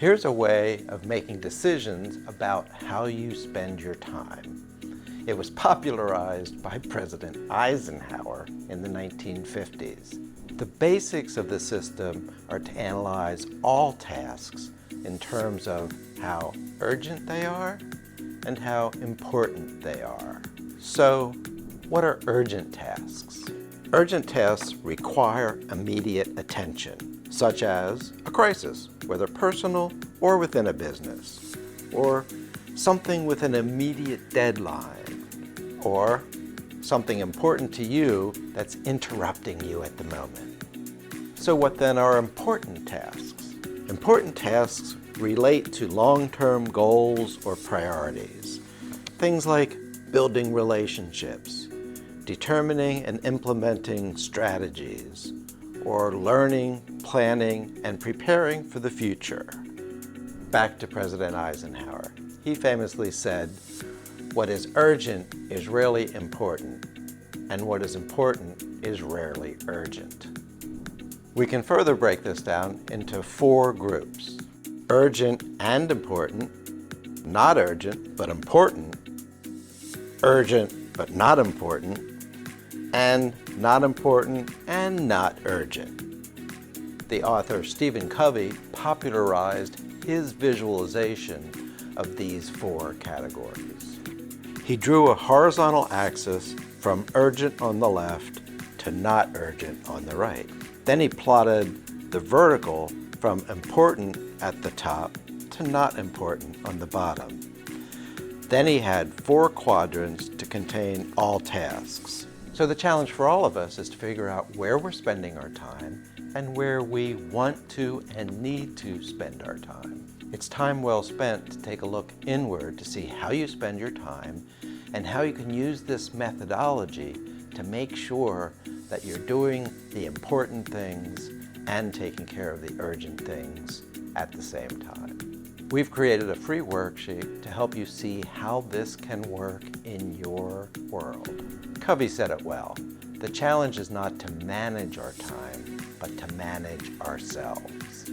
Here's a way of making decisions about how you spend your time. It was popularized by President Eisenhower in the 1950s. The basics of the system are to analyze all tasks in terms of how urgent they are and how important they are. So, what are urgent tasks? Urgent tasks require immediate attention, such as a crisis, whether personal or within a business, or something with an immediate deadline, or something important to you that's interrupting you at the moment. So what then are important tasks? Important tasks relate to long-term goals or priorities. Things like building relationships, determining and implementing strategies, or learning, planning, and preparing for the future. Back to President Eisenhower. He famously said, "What is urgent is rarely important, and what is important is rarely urgent." We can further break this down into 4 groups: urgent and important, not urgent but important, urgent but not important, and not important and not urgent. The author Stephen Covey popularized his visualization of these 4 categories. He drew a horizontal axis from urgent on the left to not urgent on the right. Then he plotted the vertical from important at the top to not important on the bottom. Then he had 4 quadrants to contain all tasks. So the challenge for all of us is to figure out where we're spending our time and where we want to and need to spend our time. It's time well spent to take a look inward to see how you spend your time and how you can use this methodology to make sure that you're doing the important things and taking care of the urgent things at the same time. We've created a free worksheet to help you see how this can work in your world. Covey said it well. The challenge is not to manage our time, but to manage ourselves.